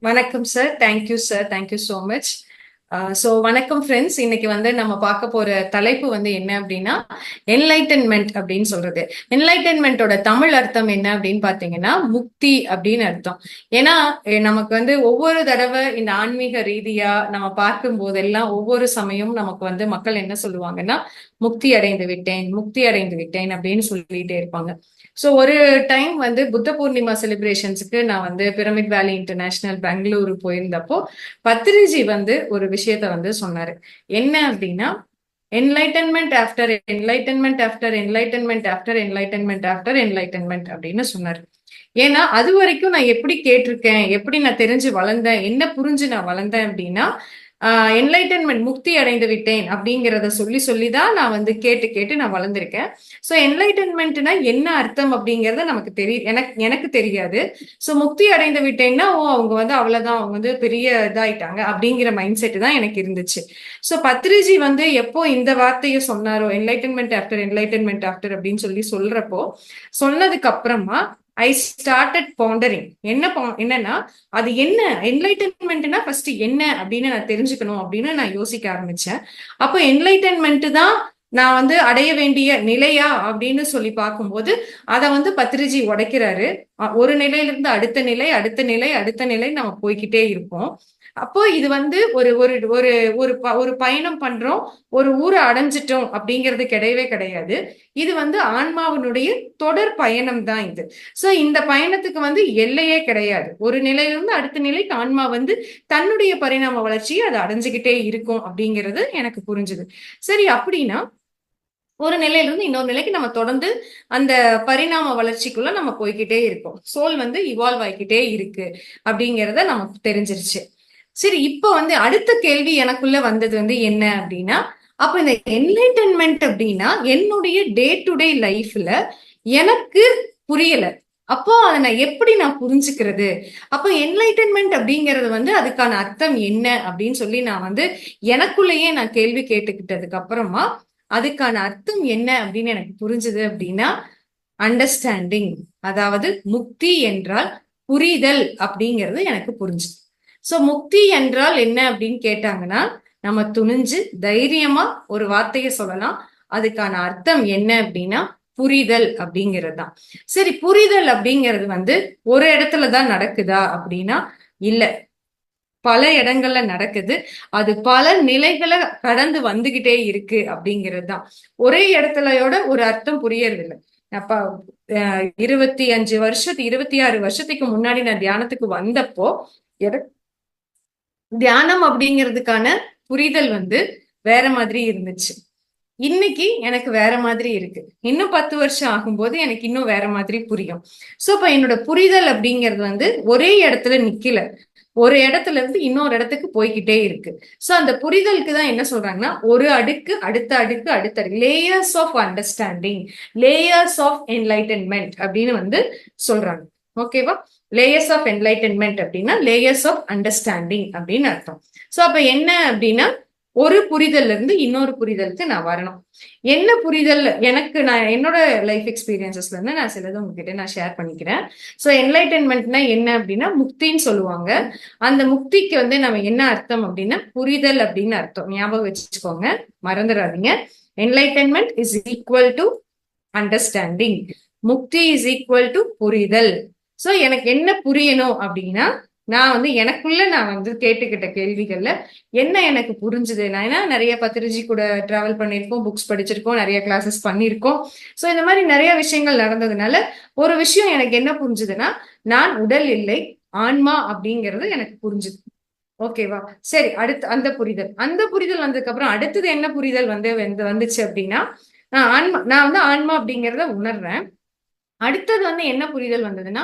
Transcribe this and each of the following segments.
வணக்கம் sir. Thank you sir. Thank you so much. So வணக்கம் friends. இன்னைக்கு நம்ம பார்க்க போற தலைப்பு என்ன அப்படின்னா, என்லைட்டன்மெண்ட் அப்படின்னு சொல்றது. என்லைட்டன்மெண்டோட தமிழ் அர்த்தம் என்ன அப்படின்னு பார்த்தீங்கன்னா, முக்தி அப்படின்னு அர்த்தம். ஏன்னா நமக்கு ஒவ்வொரு தடவை இந்த ஆன்மீக ரீதியா நம்ம பார்க்கும் போதெல்லாம் ஒவ்வொரு சமயம் நமக்கு மக்கள் என்ன சொல்லுவாங்கன்னா, முக்தி அடைந்து விட்டேன், முக்தி அடைந்து விட்டேன் அப்படின்னு சொல்லிட்டே இருப்பாங்க. ஸோ ஒரு டைம் புத்த பூர்ணிமா செலிப்ரேஷன்ஸுக்கு நான் பிரமிட் வேலி இன்டர்நேஷனல் பெங்களூரு போயிருந்தப்போ பத்ரிஜி ஒரு விஷயத்த சொன்னாரு. என்ன அப்படின்னா, enlightenment after enlightenment after enlightenment after enlightenment after enlightenment அப்படின்னு சொன்னாரு. ஏன்னா அது வரைக்கும் நான் எப்படி கேட்டிருக்கேன், எப்படி நான் தெரிஞ்சு வளர்ந்தேன், என்ன புரிஞ்சு நான் வளர்ந்தேன் அப்படின்னா, என்லைட்டன்மெண்ட் முக்தி அடைந்து விட்டேன் அப்படிங்கிறத சொல்லி சொல்லிதான் நான் கேட்டு கேட்டு நான் வளர்ந்திருக்கேன். ஸோ என்லைட்டன்மெண்ட்னா என்ன அர்த்தம் அப்படிங்கறது எனக்கு தெரியாது. ஸோ முக்தி அடைந்து விட்டேன்னா அவங்க அவ்வளவுதான், அவங்க பெரிய இதாயிட்டாங்க அப்படிங்கிற மைண்ட் செட் தான் எனக்கு இருந்துச்சு. ஸோ பத்ரிஜி எப்போ இந்த வார்த்தையை சொன்னாரோ, என்லைட்டன்மெண்ட் ஆஃப்டர் என்லைட்டன்மெண்ட் ஆஃப்டர் அப்படின்னு சொல்றப்போ சொன்னதுக்கு அப்புறமா ஐ ஸ்டார்டட் பாண்டரிங். என்னன்னா அது என்ன என்லைட்டன்மெண்ட்னா ஃபர்ஸ்ட் என்ன அப்படின்னு நான் தெரிஞ்சுக்கணும் அப்படின்னு நான் யோசிக்க ஆரம்பிச்சேன். அப்போ என்லைட்டன்மெண்ட் தான் நான் அடைய வேண்டிய நிலையா அப்படின்னு சொல்லி பார்க்கும்போது அதை பத்ரிஜி உடைக்கிறாரு. ஒரு நிலையிலிருந்து அடுத்த நிலை, அடுத்த நிலை, அடுத்த நிலை நம்ம போய்கிட்டே இருப்போம். அப்போ இது ஒரு ஒரு ஒரு ஒரு ஒரு பயணம் பண்றோம், ஒரு ஊரை அடைஞ்சிட்டோம் அப்படிங்கிறது கிடையவே கிடையாது. இது ஆன்மாவினுடைய தொடர் பயணம் தான் இது. சோ இந்த பயணத்துக்கு எல்லையே கிடையாது. ஒரு நிலையிலிருந்து அடுத்த நிலைக்கு ஆன்மா தன்னுடைய பரிணாம வளர்ச்சியை அதை அடைஞ்சுக்கிட்டே இருக்கும் அப்படிங்கிறது எனக்கு புரிஞ்சுது. சரி, அப்படின்னா ஒரு நிலையில இருந்து இன்னொரு நிலைக்கு நம்ம தொடர்ந்து அந்த பரிணாம வளர்ச்சிக்குள்ள நம்ம போய்கிட்டே இருக்கோம். சோல் இவால்வ் ஆகிக்கிட்டே இருக்கு அப்படிங்கிறத நமக்கு தெரிஞ்சிருச்சு. சரி, இப்போ அடுத்த கேள்வி எனக்குள்ள வந்தது என்ன அப்படின்னா, அப்ப இந்த என்லைட்டன்மெண்ட் அப்படின்னா என்னுடைய டே டு டே லைஃப்ல எனக்கு புரியல. அப்போ அதை நான் எப்படி புரிஞ்சுக்கிறது? அப்போ என்லைட்டன்மெண்ட் அப்படிங்கிறது அதுக்கான அர்த்தம் என்ன அப்படின்னு சொல்லி நான் எனக்குள்ளேயே நான் கேள்வி கேட்டுக்கிட்டதுக்கு அப்புறமா அதுக்கான அர்த்தம் என்ன அப்படின்னு எனக்கு புரிஞ்சுது அப்படின்னா, அண்டர்ஸ்டாண்டிங். அதாவது முக்தி என்றால் புரிதல் அப்படிங்கிறது எனக்கு புரிஞ்சுது. சோ முக்தி என்றால் என்ன அப்படின்னு கேட்டாங்கன்னா, நம்ம துணிஞ்சு தைரியமா ஒரு வார்த்தையை சொல்லலாம். அதுக்கான அர்த்தம் என்ன அப்படின்னா புரிதல் அப்படிங்கிறது தான். சரி, புரிதல் அப்படிங்கிறது ஒரு இடத்துலதான் நடக்குதா அப்படின்னா இல்ல, பல இடங்கள்ல நடக்குது. அது பல நிலைகளை கடந்து வந்துகிட்டே இருக்கு அப்படிங்கிறது தான். ஒரே இடத்துலயோட ஒரு அர்த்தம் புரியறது இல்லை. அப்ப 26 வருஷத்துக்கு முன்னாடி நான் தியானத்துக்கு வந்தப்போ தியானம் அப்படிங்கிறதுக்கான புரிதல் வேற மாதிரி இருந்துச்சு. இன்னைக்கு எனக்கு வேற மாதிரி இருக்கு. இன்னும் 10 வருஷம் ஆகும்போது எனக்கு இன்னும் வேற மாதிரி புரியும். சோ இப்ப என்னோட புரிதல் அப்படிங்கிறது ஒரே இடத்துல நிக்கல, ஒரு இடத்துல இருந்து இன்னொரு இடத்துக்கு போய்கிட்டே இருக்கு. சோ அந்த புரிதலுக்கு தான் என்ன சொல்றாங்கன்னா, ஒரு அடுக்கு அடுத்த அடுக்கு அடுத்த layers of understanding, layers of enlightenment அப்படின்னு சொல்றாங்க. ஓகேவா? லேயர்ஸ் ஆஃப் என்லைட்டன்மெண்ட் அப்படின்னா லேயர்ஸ் ஆஃப் அண்டர்ஸ்டாண்டிங் அப்படின்னு அர்த்தம். சோ அப்ப என்ன அப்படின்னா, ஒரு புரிதல்ல இருந்து இன்னொரு புரிதலுக்கு நான் வரணும். என்ன புரிதல் எனக்கு, நான் என்னோட லைஃப் எக்ஸ்பீரியன்சஸ்ல இருந்து நான் சிலது உங்ககிட்ட நான் ஷேர் பண்ணிக்கிறேன். சோ என்லைட்டன்மெண்ட்னா என்ன அப்படின்னா முக்தின்னு சொல்லுவாங்க. அந்த முக்திக்கு நம்ம என்ன அர்த்தம் அப்படின்னா புரிதல் அப்படின்னு அர்த்தம். ஞாபகம் வச்சுக்கோங்க, மறந்துடாதீங்க. Enlightenment is equal to understanding, Mukti is equal to புரிதல். சோ எனக்கு என்ன புரியணும் அப்படின்னா, நான் எனக்குள்ள நான் கேட்டுக்கிட்ட கேள்விகள்ல என்ன எனக்கு புரிஞ்சுது. நான் ஏன்னா நிறைய பத்திரிஜி கூட டிராவல் பண்ணியிருக்கோம், புக்ஸ் படிச்சிருக்கோம், நிறைய கிளாஸஸ் பண்ணியிருக்கோம். சோ இந்த மாதிரி நிறைய விஷயங்கள் நடந்ததுனால ஒரு விஷயம் எனக்கு என்ன புரிஞ்சுதுன்னா, நான் உடல் இல்லை, ஆன்மா அப்படிங்கிறது எனக்கு புரிஞ்சுது. ஓகேவா? சரி, அடுத்து அந்த புரிதல் வந்ததுக்கு அப்புறம் அடுத்தது என்ன புரிதல் வந்துச்சு அப்படின்னா, நான் ஆன்மா அப்படிங்கிறத உணர்றேன். அடுத்தது என்ன புரிதல் வந்ததுன்னா,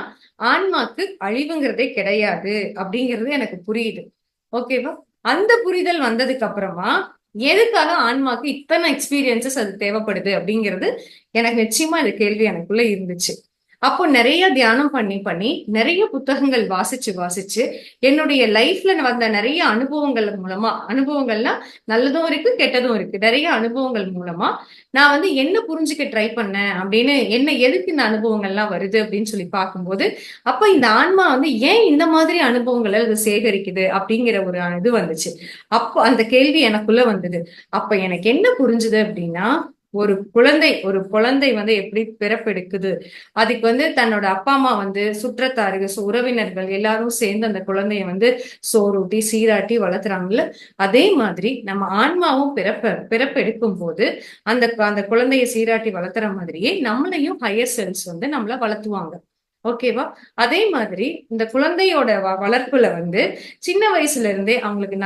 ஆன்மாக்கு அழிவுங்கிறதே கிடையாது அப்படிங்கிறது எனக்கு புரியுது. ஓகேவா? அந்த புரிதல் வந்ததுக்கு அப்புறமா எதுக்காக ஆன்மாக்கு இத்தனை எக்ஸ்பீரியன்சஸ் அது தேவைப்படுது அப்படிங்கிறது எனக்கு நிச்சயமா இந்த கேள்வி எனக்குள்ள இருந்துச்சு. அப்போ நிறைய தியானம் பண்ணி பண்ணி நிறைய புத்தகங்கள் வாசிச்சு வாசிச்சு என்னுடைய லைஃப்ல வந்த நிறைய அனுபவங்கள் மூலமா, அனுபவங்கள்னா நல்லதும் இருக்கு கெட்டதும் இருக்கு, நிறைய அனுபவங்கள் மூலமா நான் வந்து என்ன புரிஞ்சுக்க ட்ரை பண்ணேன் அப்படின்னு, என்ன எதுக்கு இந்த அனுபவங்கள்லாம் வருது அப்படின்னு சொல்லி பார்க்கும்போது, அப்ப இந்த ஆன்மா வந்து ஏன் இந்த மாதிரி அனுபவங்களை அது சேகரிக்குது அப்படிங்கிற ஒரு இது வந்துச்சு. அப்போ அந்த கேள்வி எனக்குள்ள வந்தது. அப்ப எனக்கு என்ன புரிஞ்சுது அப்படின்னா, ஒரு குழந்தை வந்து எப்படி பிறப்பெடுக்குது, அதுக்கு வந்து தன்னோட அப்பா அம்மா வந்து சுற்றத்தார்கள் உறவினர்கள் எல்லாரும் சேர்ந்து அந்த குழந்தைய வந்து சோறூட்டி சீராட்டி வளர்த்துறாங்கல்ல, அதே மாதிரி நம்ம ஆன்மாவும் பிறப்பெடுக்கும் போது அந்த அந்த குழந்தைய சீராட்டி வளர்த்துற மாதிரியே நம்மளையும் ஹையர் செல்ஸ் வந்து நம்மள வளர்த்துவாங்க. ஓகேவா? அதே மாதிரி இந்த குழந்தையோட வளர்ப்புல வந்து சின்ன வயசுல இருந்தே அவங்களுக்கு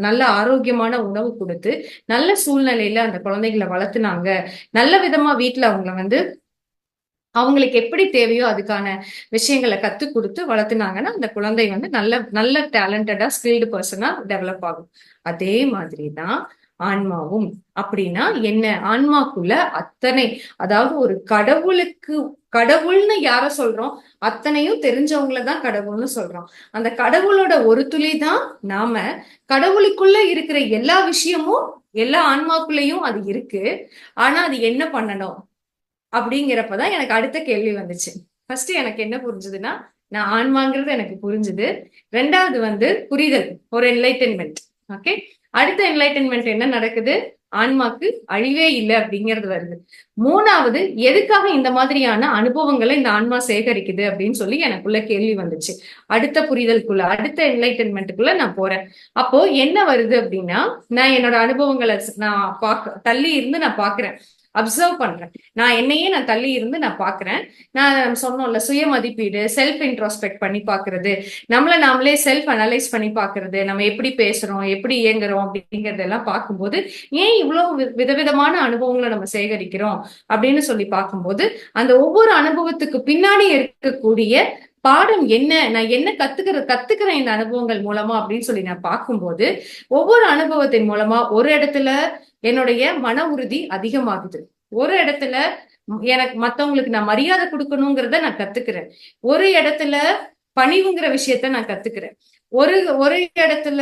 நல்ல ஆரோக்கியமான உணவு கொடுத்து நல்ல சூழ்நிலையில அந்த குழந்தைகளை வளர்த்துனாங்க, நல்ல விதமா வீட்டுல அவங்கள வந்து அவங்களுக்கு எப்படி தேவையோ அதுக்கான விஷயங்களை கத்து கொடுத்து வளர்த்துனாங்கன்னா அந்த குழந்தை வந்து நல்ல நல்ல டேலண்டடா ஸ்கில்டு பர்சனா டெவலப் ஆகும். அதே மாதிரிதான் ஆன்மாவும். அப்படின்னா என்ன? ஆன்மாக்குள்ள அத்தனை, அதாவது ஒரு கடவுள்னு யார சொல்றோம்? அத்தனையும் தெரிஞ்சவங்களதான் கடவுள்னு சொல்றோம். அந்த கடவுளோட ஒரு துளி தான் நாம. கடவுளுக்குள்ள இருக்கிற எல்லா விஷயமும் எல்லா ஆன்மாக்குள்ளயும் அது இருக்கு. ஆனா அது என்ன பண்ணணும் அப்படிங்கிறப்பதான் எனக்கு அடுத்த கேள்வி வந்துச்சு. ஃபர்ஸ்ட் எனக்கு என்ன புரிஞ்சுதுன்னா, நான் ஆன்மாங்கிறது எனக்கு புரிஞ்சுது. ரெண்டாவது வந்து புரிதல், ஒரு என்லைட்டன்மெண்ட். ஓகே, அடுத்த என்லைட்டன்மெண்ட் என்ன நடக்குது? ஆன்மாக்கு அழிவே இல்லை அப்படிங்கிறது வருது. மூணாவது, எதுக்காக இந்த மாதிரியான அனுபவங்களை இந்த ஆன்மா சேகரிக்குது அப்படின்னு சொல்லி எனக்குள்ள கேள்வி வந்துச்சு. அடுத்த புரிதலுக்குள்ள, அடுத்த என்லைட்டன்மெண்ட்டுக்குள்ள நான் போறேன். அப்போ என்ன வருது அப்படின்னா, நான் என்னோட அனுபவங்களை நான் தள்ளி இருந்து நான் பாக்குறேன், அப்சர்வ் பண்றேன். நான் தள்ளி இருந்து நான் பாக்குறேன். நான் சொன்னோம்ல, சுய மதிப்பீடு, செல்ஃப் இன்ட்ரோஸ்பெக்ட் பண்ணி பாக்குறது, நம்மள நாமளே செல்ஃப் அனலைஸ் பண்ணி பாக்குறது, நம்ம எப்படி பேசுறோம், எப்படி இயங்குறோம் அப்படிங்கறதெல்லாம் பார்க்கும்போது, ஏன் இவ்வளவு விதவிதமான அனுபவங்களை நம்ம சேகரிக்கிறோம் அப்படின்னு சொல்லி பார்க்கும்போது, அந்த ஒவ்வொரு அனுபவத்துக்கு பின்னாடி இருக்கக்கூடிய பாடம் என்ன, நான் என்ன கத்துக்கிறேன் இந்த அனுபவங்கள் மூலமா அப்படின்னு சொல்லி நான் பார்க்கும்போது, ஒவ்வொரு அனுபவத்தின் மூலமா ஒரு இடத்துல என்னுடைய மன உறுதி அதிகமாகுது. ஒரு இடத்துல எனக்கு மத்தவங்களுக்கு நான் மரியாதை கொடுக்கணுங்கிறத நான் கத்துக்கிறேன். ஒரு இடத்துல பணிவுங்கிற விஷயத்த நான் கத்துக்கிறேன். ஒரு ஒரு இடத்துல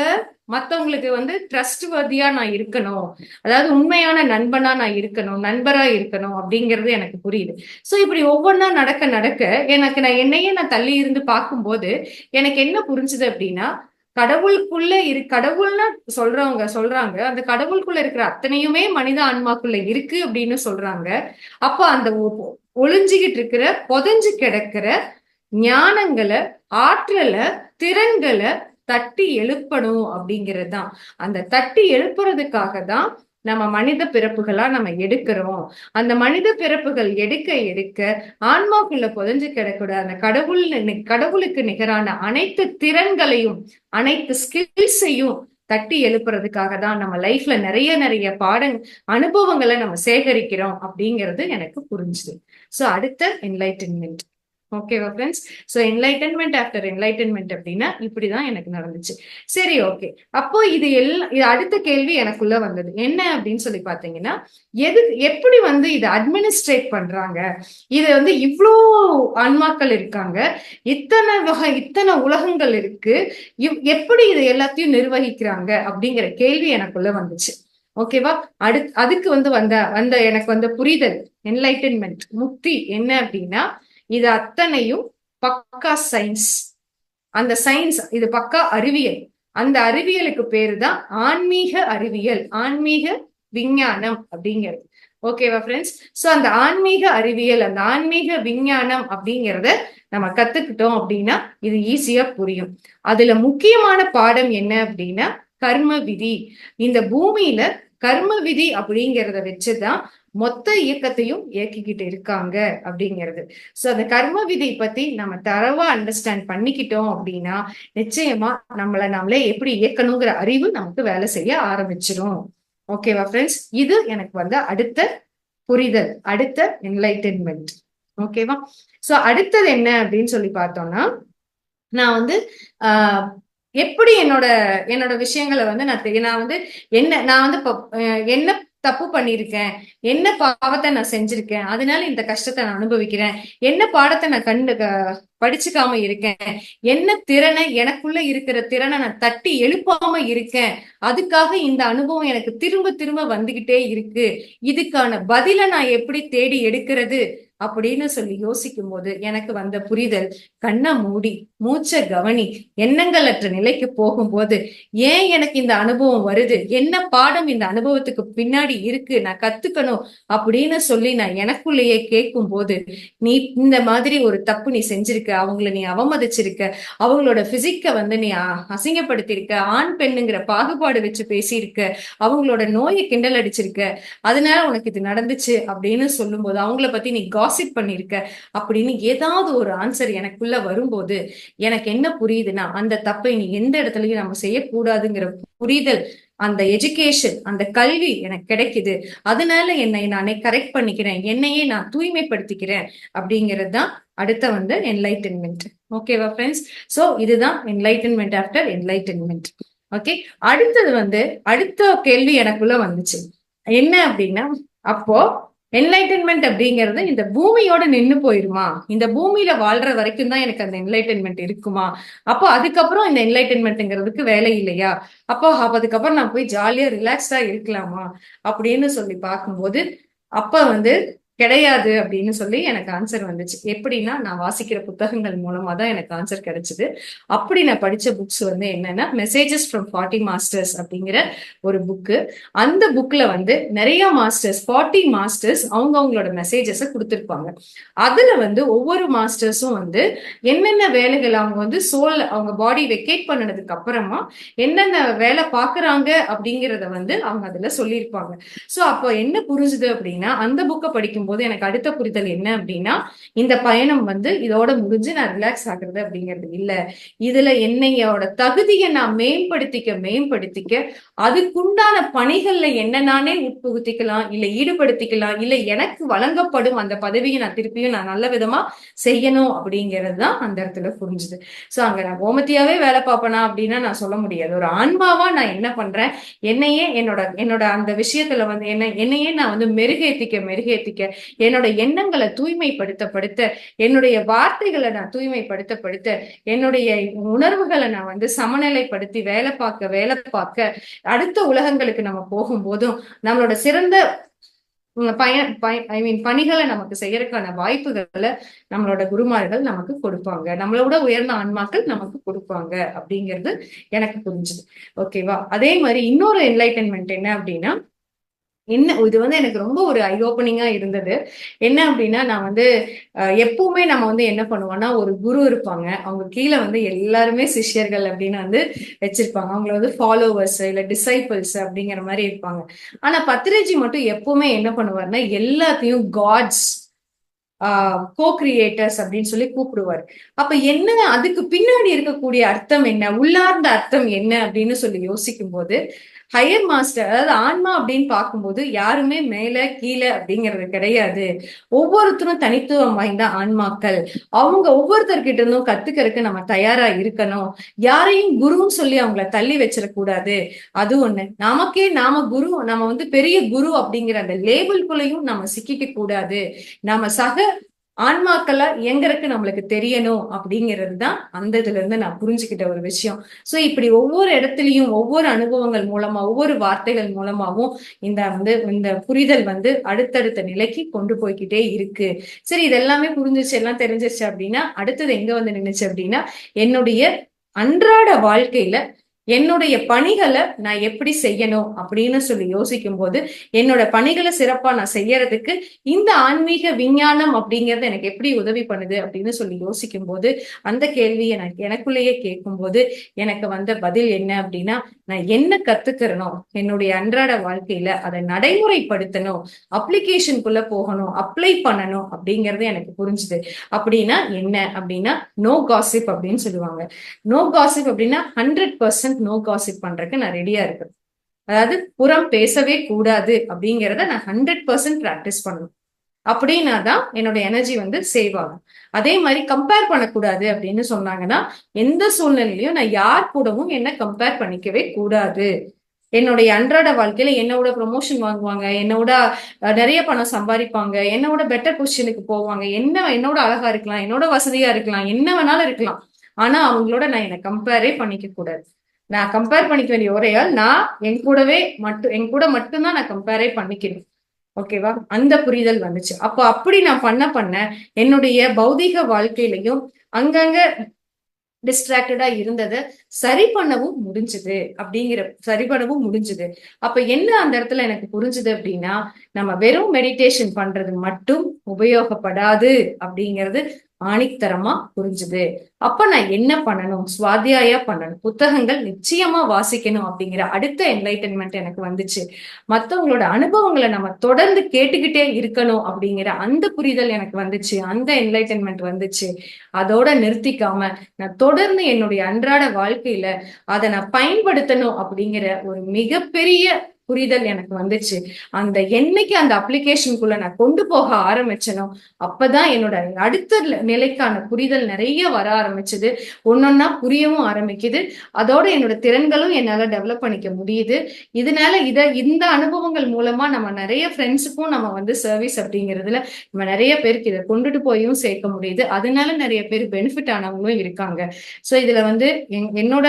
மத்தவங்களுக்கு வந்து ட்ரஸ்ட் வர்தியா நான் இருக்கணும், அதாவது உண்மையான நண்பனா நான் இருக்கணும், நண்பரா இருக்கணும் அப்படிங்கிறது எனக்கு புரியுது. சோ இப்படி ஒவ்வொன்னா நடக்க நடக்க எனக்கு என்னையே நான் தள்ளி இருந்து பார்க்கும்போது எனக்கு என்ன புரிஞ்சுது அப்படின்னா, கடவுள்னா சொல்றாங்க அந்த கடவுளுக்குள்ள இருக்கிற அத்தனையுமே மனித ஆன்மாக்குள்ள இருக்கு அப்படின்னு சொல்றாங்க. அப்ப அந்த ஒளிஞ்சுகிட்டு இருக்கிற, புதைஞ்சு கிடக்கிற ஞானங்களை, ஆற்றலை, திறன்களை தட்டி எழுப்பணும் அப்படிங்கிறது தான். அந்த தட்டி எழுப்புறதுக்காக தான் நம்ம மனித பிறப்புகளா நம்ம எடுக்கிறோம். அந்த மனித பிறப்புகள் எடுக்க எடுக்க ஆன்மாக்குள்ள புதைஞ்சு கிடக்கூட அந்த கடவுளுக்கு நிகரான அனைத்து திறன்களையும், அனைத்து ஸ்கில்ஸையும் தட்டி எழுப்புறதுக்காக தான் நம்ம லைஃப்ல நிறைய நிறைய அனுபவங்களை நம்ம சேகரிக்கிறோம் அப்படிங்கிறது எனக்கு புரிஞ்சுது. சோ அடுத்த என்லைட்டன்மெண்ட். ஓகேவா friends? So enlightenment after enlightenment அப்படின்னா இப்படிதான் எனக்கு நடந்துச்சு. சரி, ஓகே. அப்போ இது அடுத்த கேள்வி எனக்குள்ள வந்தது என்ன அப்படின்னு சொல்லி பாத்தீங்கன்னா, எப்படி வந்து இதை அட்மினிஸ்ட்ரேட் பண்றாங்க? இது வந்து இவ்வளோ ஆன்மாக்கள் இருக்காங்க, இத்தனை உலகங்கள் இருக்கு, எப்படி இது எல்லாத்தையும் நிர்வகிக்கிறாங்க அப்படிங்கிற கேள்வி எனக்குள்ள வந்துச்சு. ஓகேவா? அதுக்கு வந்து வந்த எனக்கு வந்த புரிதல், என்லைட்டன்மெண்ட், முக்தி என்ன அப்படின்னா, இது அத்தனையும் பக்கா சயின்ஸ். அந்த சயின்ஸ் இது பக்கா அறிவியல். அந்த அறிவியலுக்கு பேரு தான் ஆன்மீக அறிவியல், ஆன்மீக விஞ்ஞானம் அப்படிங்கிறது. ஓகேவா ஃப்ரெண்ட்ஸ்? சோ அந்த ஆன்மீக அறிவியல், அந்த ஆன்மீக விஞ்ஞானம் அப்படிங்கிறத நம்ம கத்துக்கிட்டோம் அப்படின்னா இது ஈஸியா புரியும். அதுல முக்கியமான பாடம் என்ன அப்படின்னா கர்ம விதி. இந்த பூமியில கர்ம விதி அப்படிங்கிறத வச்சுதான் மொத்த இயக்கத்தையும் இயக்கிக்கிட்டு இருக்காங்க அப்படிங்கிறது. சோ அந்த கர்ம விதி பத்தி நம்ம தரவா அண்டர்ஸ்டாண்ட் பண்ணிக்கிட்டோம் அப்படின்னா நிச்சயமா நாமளே எப்படி இயக்கணுங்கிற அறிவு நமக்கு வேலை செய்ய ஆரம்பிச்சிடும். ஓகேவா ஃப்ரெண்ட்ஸ்? இது எனக்கு வந்து அடுத்த புரிதல், அடுத்த என்லைட்டன்மெண்ட். ஓகேவா? சோ அடுத்தது என்ன அப்படின்னு சொல்லி பார்த்தோம்னா, நான் வந்து எப்படி என்னோட விஷயங்களை வந்து நான் வந்து நான் வந்து என்ன தப்பு பண்ணிருக்கேன், என்ன பாவத்தை நான் செஞ்சிருக்கேன், அதனால இந்த கஷ்டத்தை நான் அனுபவிக்கிறேன், என்ன பாடத்தை நான் படிச்சுக்காம இருக்கேன், என்ன திறனை எனக்குள்ள இருக்கிற திறனை நான் தட்டி எழுப்பாம இருக்கேன், அதுக்காக இந்த அனுபவம் எனக்கு திரும்ப திரும்ப வந்துகிட்டே இருக்கு, இதுக்கான பதிலை நான் எப்படி தேடி எடுக்கிறது அப்படின்னு சொல்லி யோசிக்கும் போது எனக்கு வந்த புரிதல், கண்ணை மூடி மூச்சை கவனி, எண்ணங்களற்ற நிலைக்கு போகும்போது ஏன் எனக்கு இந்த அனுபவம் வருது, என்ன பாடம் இந்த அனுபவத்துக்கு பின்னாடி இருக்கு, நான் கத்துக்கணும் அப்படின்னு சொல்லி நான் எனக்குள்ளேயே கேட்கும் போது, நீ இந்த மாதிரி ஒரு தப்பு நீ செஞ்சிருக்க, அவங்கள நீ அவமதிச்சிருக்க, அவங்களோட பிசிக்க வந்து நீ அசிங்கப்படுத்திருக்க, ஆண் பெண்ணுங்கிற பாகுபாடு வச்சு பேசியிருக்க, அவங்களோட நோயை கிண்டல் அடிச்சிருக்க, அதனால உனக்கு இது நடந்துச்சு அப்படின்னு சொல்லும் போது, அவங்கள பத்தி நீ காசிப் பண்ணிருக்க அப்படின்னு ஏதாவது ஒரு ஆன்சர் எனக்குள்ள வரும்போது எனக்கு என்ன புரியுதுன்னா, அந்த தப்பை நீ எந்த இடத்துலயும் நம்ம செய்யக்கூடாதுங்கிற புரிதல், அந்த எஜுகேஷன், அந்த கல்வி எனக்கு கிடைக்குது, அதனால என்னை நானே கரெக்ட் பண்ணிக்கிறேன், என்னையே நான் தூய்மைப்படுத்திக்கிறேன் அப்படிங்கிறது தான் அடுத்த வந்து என்லைட்டன்மெண்ட். ஓகேவா ஃப்ரெண்ட்ஸ்? சோ இதுதான் என்லைட்டன்மெண்ட் ஆஃப்டர் என்லைட்டன்மெண்ட். ஓகே, அடுத்தது வந்து அடுத்த கேள்வி எனக்குள்ள வந்துச்சு. என்ன அப்படின்னா, அப்போ என்லைட்டன்மெண்ட் அப்படிங்கிறது இந்த பூமியோட நின்னு போயிருமா, இந்த பூமியில வாழ்ற வரைக்கும் தான் எனக்கு அந்த என்லைட்டன்மெண்ட் இருக்குமா, அப்போ அதுக்கப்புறம் இந்த என்லைட்டன்மெண்ட்ங்கிறதுக்கு வேலை இல்லையா, அப்போ அதுக்கப்புறம் நான் போய் ஜாலியா ரிலாக்ஸ்டா இருக்கலாமா அப்படின்னு சொல்லி பார்க்கும்போது, அப்ப வந்து கிடையாது அப்படின்னு சொல்லி எனக்கு ஆன்சர் வந்துச்சு. எப்படின்னா, நான் வாசிக்கிற புத்தகங்கள் மூலமா தான் எனக்கு ஆன்சர் கிடைச்சது. அப்படி நான் படிச்ச புக்ஸ் வந்து என்னன்னா, மெசேஜஸ் ஃப்ரம் 40 மாஸ்டர்ஸ் அப்படிங்கிற ஒரு புக்கு. அந்த புக்ல வந்து நிறைய மாஸ்டர்ஸ், 40 மாஸ்டர்ஸ் அவங்களோட மெசேஜஸ கொடுத்திருப்பாங்க. அதுல வந்து ஒவ்வொரு மாஸ்டர்ஸும் வந்து என்னென்ன வேலைகள் அவங்க வந்து அவங்க பாடி வெக்கேட் பண்ணதுக்கு அப்புறமா என்னென்ன வேலை பாக்குறாங்க அப்படிங்கிறத வந்து அவங்க அதுல சொல்லியிருப்பாங்க. சோ அப்போ என்ன புரிஞ்சுது அப்படின்னா, அந்த புக்கை படிக்கும் போது எனக்கு அடுத்த புரிதல் என்ன அப்படின்னா, இந்த பயணம் வந்து இதோட முடிஞ்சு நான் ரிலாக்ஸ் ஆகுறது அப்படிங்கிறது இல்ல, இதுல என்னையோட தகுதியை நான் மேம்படுத்திக்க அதுக்குண்டான பணிகள்ல என்ன நானே உட்புகுத்திக்கலாம், இல்ல ஈடுபடுத்திக்கலாம், இல்ல எனக்கு வழங்கப்படும் அந்த பதவியை நான் திருப்பியும் நான் நல்ல விதமா செய்யணும் அப்படிங்கிறது தான் அந்த இடத்துல புரிஞ்சுது. சோ அங்க நான் கோமதியாவே வேலை பார்ப்பேனா அப்படின்னா நான் சொல்ல முடியாது. ஒரு ஆன்மாவா நான் என்ன பண்றேன், என்னையே என்னோட அந்த விஷயத்துல வந்து என்னையே நான் வந்து மெருகேத்திக்க என்னோட எண்ணங்களை தூய்மைப்படுத்த என்னுடைய வார்த்தைகளை நான் தூய்மைப்படுத்த என்னுடைய உணர்வுகளை நான் வந்து சமநிலைப்படுத்தி வேலை பார்க்க அடுத்த உலகங்களுக்கு நம்ம போகும்போதும் நம்மளோட சிறந்த பணிகளை நமக்கு செய்யறதுக்கான வாய்ப்புகளை நம்மளோட குருமார்கள் நமக்கு கொடுப்பாங்க, நம்மளோட உயர்ந்த ஆன்மாக்கள் நமக்கு கொடுப்பாங்க அப்படிங்கிறது எனக்கு புரிஞ்சுது. ஓகேவா? அதே மாதிரி இன்னொரு என்லைட்டன்மெண்ட் என்ன அப்படின்னா, இது வந்து எனக்கு ரொம்ப ஒரு ஐ ஓப்பனிங்கா இருந்தது. என்ன அப்படின்னா, நான் வந்து எப்பவுமே நம்ம வந்து என்ன பண்ணுவோம்னா, ஒரு குரு இருப்பாங்க, அவங்க கீழே வந்து எல்லாருமே சிஷ்யர்கள் அப்படின்னு வந்து வச்சிருப்பாங்க. அவங்கள வந்து ஃபாலோவர்ஸ் இல்ல டிசைபிள்ஸ் அப்படிங்கிற மாதிரி இருப்பாங்க. ஆனா பத்ரிஜி மட்டும் எப்பவுமே என்ன பண்ணுவாருன்னா, எல்லாத்தையும் காட்ஸ், கோ கிரியேட்டர்ஸ் அப்படின்னு சொல்லி கூப்பிடுவார். அப்ப என்ன அதுக்கு பின்னாடி இருக்கக்கூடிய அர்த்தம் என்ன, உள்ளார்ந்த அர்த்தம் என்ன அப்படின்னு சொல்லி யோசிக்கும் போது, ஹையர் மாஸ்டர், அதாவது ஆன்மா அப்படின்னு பார்க்கும்போது யாருமே மேல கீழே அப்படிங்கிறது கிடையாது. ஒவ்வொருத்தரும் தனித்துவம் வாய்ந்த ஆன்மாக்கள். அவங்க ஒவ்வொருத்தர்கிட்ட இருந்தும் கத்துக்கிறதுக்கு நம்ம தயாரா இருக்கணும். யாரையும் குருன்னு சொல்லி அவங்கள தள்ளி வச்சிடக்கூடாது. அது ஒண்ணு. நமக்கே நாம குரு, நம்ம வந்து பெரிய குரு அப்படிங்கிற அந்த லேபிள்குள்ளேயும் நம்ம சிக்கிக்க கூடாது. நாம சக ஆன்மாக்களா இயங்குறதுக்கு நம்மளுக்கு தெரியணும் அப்படிங்கிறது தான் அந்த இதுல இருந்து நான் புரிஞ்சுக்கிட்ட ஒரு விஷயம். சோ இப்படி ஒவ்வொரு இடத்துலயும் ஒவ்வொரு அனுபவங்கள் மூலமா ஒவ்வொரு வார்த்தைகள் மூலமாவும் இந்த புரிதல் வந்து அடுத்தடுத்த நிலைக்கு கொண்டு போய்கிட்டே இருக்கு. சரி, இதெல்லாமே புரிஞ்சிச்சு, எல்லாம் தெரிஞ்சிருச்சு அப்படின்னா அடுத்தது எங்க வந்து நின்னுச்சு அப்படின்னா, என்னுடைய அன்றாட வாழ்க்கையில என்னுடைய பணிகளை நான் எப்படி செய்யணும் அப்படின்னு சொல்லி யோசிக்கும் போது, என்னோட பணிகளை சிறப்பா நான் செய்யறதுக்கு இந்த ஆன்மீக விஞ்ஞானம் அப்படிங்கறது எனக்கு எப்படி உதவி பண்ணுது அப்படின்னு சொல்லி யோசிக்கும் போது, அந்த கேள்வி எனக்குள்ளேயே கேட்கும் போது எனக்கு வந்த பதில் என்ன அப்படின்னா, நான் என்ன கத்துக்கிறனோ என்னுடைய அன்றாட வாழ்க்கையில அதை நடைமுறைப்படுத்தணும், அப்ளிகேஷனுக்குள்ள போகணும், அப்ளை பண்ணணும் அப்படிங்கறது எனக்கு புரிஞ்சுது. அப்படின்னா என்ன அப்படின்னா, நோ காசிப் அப்படின்னு சொல்லுவாங்க. நோ காசிப் அப்படின்னா 100% நோ காசிப் பண்றதுக்கு நான் ரெடியா இருக்கேன். அதாவது புறம் பேசவே கூடாது அப்படிங்கிறத நான் 100% பிராக்டிஸ் பண்ணணும். அப்படின்னா தான் என்னோட எனர்ஜி வந்து சேவ் ஆகும். அதே மாதிரி கம்பேர் பண்ணக்கூடாது அப்படின்னு சொன்னாங்கன்னா, எந்த சூழ்நிலையிலையும் நான் யார் கூடவும் என்ன கம்பேர் பண்ணிக்கவே கூடாது. என்னுடைய அன்றாட வாழ்க்கையில என்னோட ப்ரொமோஷன் வாங்குவாங்க, என்னோட நிறைய பணம் சம்பாதிப்பாங்க, என்னோட பெட்டர் பொசிஷனுக்கு போவாங்க, என்னோட அழகா இருக்கலாம், என்னோட வசதியா இருக்கலாம், என்ன வேணாலும் இருக்கலாம். ஆனா அவங்களோட நான் என்னை கம்பேரே பண்ணிக்க கூடாது. நான் கம்பேர் பண்ணிக்க வேண்டிய ஒரே ஆள் நான். என் கூட மட்டும்தான் நான் கம்பேரே பண்ணிக்கணும். ஓகேவா? அந்த புரிதல் வந்துச்சு. அப்போ அப்படி நான் பண்ண என்னுடைய பௌதீக வாழ்க்கையிலையும் அங்கங்க டிஸ்ட்ராக்டடா இருந்தத சரி பண்ணவும் முடிஞ்சது. அப்ப என்ன அந்த இடத்துல எனக்கு புரிஞ்சுது அப்படின்னா, நம்ம வெறும் மெடிடேஷன் பண்றது மட்டும் உபயோகப்படாது அப்படிங்கிறது ஆணித்தரமா புரிஞ்சுது. அப்ப நான் என்ன பண்ணணும்? சுவாத்தியாயா பண்ணணும், புத்தகங்கள் நிச்சயமா வாசிக்கணும் அப்படிங்கிற அடுத்த என்லைட்டன்மெண்ட் எனக்கு வந்துச்சு. மத்தவங்களோட அனுபவங்களை நம்ம தொடர்ந்து கேட்டுக்கிட்டே இருக்கணும் அப்படிங்கிற அந்த புரிதல் எனக்கு வந்துச்சு. அந்த என்லைட்டன்மெண்ட் வந்துச்சு. அதோட நிறுத்திக்காம நான் தொடர்ந்து என்னுடைய அன்றாட வாழ்க்கையில அதை நான் பயன்படுத்தணும் அப்படிங்கிற ஒரு மிகப்பெரிய புரிதல் எனக்கு வந்துச்சு. என்னைக்கு அந்த அப்ளிகேஷனுக்குள்ள நான் கொண்டு போக ஆரம்பிச்சனோ அப்பதான் என்னோட அடுத்த நிலைக்கான புரிதல் நிறைய வர ஆரம்பிச்சது. ஒன்னொன்னா புரியவும் ஆரம்பிக்குது. அதோட என்னோட திறன்களும் என்னால டெவலப் பண்ணிக்க முடியுது. இதனால இந்த அனுபவங்கள் மூலமா நம்ம நிறைய ஃப்ரெண்ட்ஸுக்கும் நம்ம வந்து சர்வீஸ் அப்படிங்கிறதுல நம்ம நிறைய பேருக்கு இதை கொண்டுட்டு போயும் சேர்க்க முடியுது. அதனால நிறைய பேர் பெனிஃபிட் ஆனவங்களும் இருக்காங்க. சோ இதுல வந்து என்னோட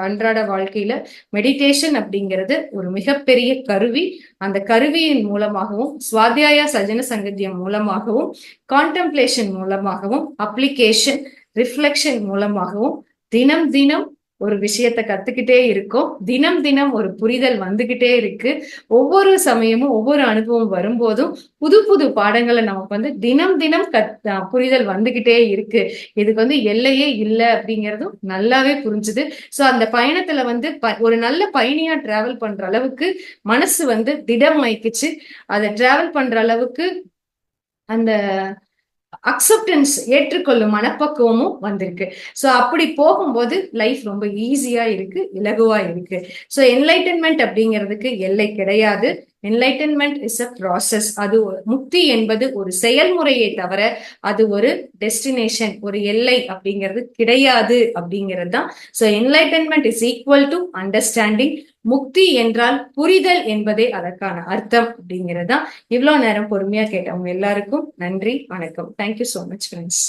அன்றாட வாழ்க்கையில மெடிடேஷன் அப்படிங்கிறது ஒரு மிகப்பெரிய கருவி. அந்த கருவியின் மூலமாகவும், சுவாத்தியாய சஜன சங்கத்தியம் மூலமாகவும், கான்டெம்ப்ளேஷன் மூலமாகவும், அப்ளிகேஷன் ரிஃப்ளெக்ஷன் மூலமாகவும் தினம் தினம் ஒரு விஷயத்த கத்துக்கிட்டே இருக்கோம். தினம் தினம் ஒரு புரிதல் வந்துகிட்டே இருக்கு. ஒவ்வொரு சமயமும் ஒவ்வொரு அனுபவம் வரும்போதும் புது புது பாடங்களை நமக்கு வந்து தினம் தினம் புரிதல் வந்துகிட்டே இருக்கு. இதுக்கு வந்து எல்லையே இல்லை அப்படிங்கிறதும் நல்லாவே புரிஞ்சுது. சோ அந்த பயணத்துல வந்து ஒரு நல்ல பயணியா டிராவல் பண்ற அளவுக்கு மனசு வந்து திடம் ஆயிக்குச்சு. அதை டிராவல் பண்ற அளவுக்கு அந்த அக்செப்டன்ஸ், ஏற்றுக்கொள்ளும் மனப்பக்குவமும் வந்திருக்கு. சோ அப்படி போகும்போது லைஃப் ரொம்ப ஈஸியா இருக்கு, இலகுவா இருக்கு. சோ என்லைட்டன்மெண்ட் அப்படிங்கிறதுக்கு எல்லை கிடையாது. Enlightenment is a process. அது முக்தி என்பது ஒரு செயல்முறையை தவிர அது ஒரு டெஸ்டினேஷன், ஒரு எல்லை அப்படிங்கிறது கிடையாது அப்படிங்கிறது தான். So enlightenment is equal to understanding. முக்தி என்றால் புரிதல் என்பதே அதற்கான அர்த்தம் அப்படிங்கிறது தான். இவ்வளவு நேரம் பொறுமையா கேட்டவங்க எல்லாருக்கும் நன்றி, வணக்கம். Thank you so much friends.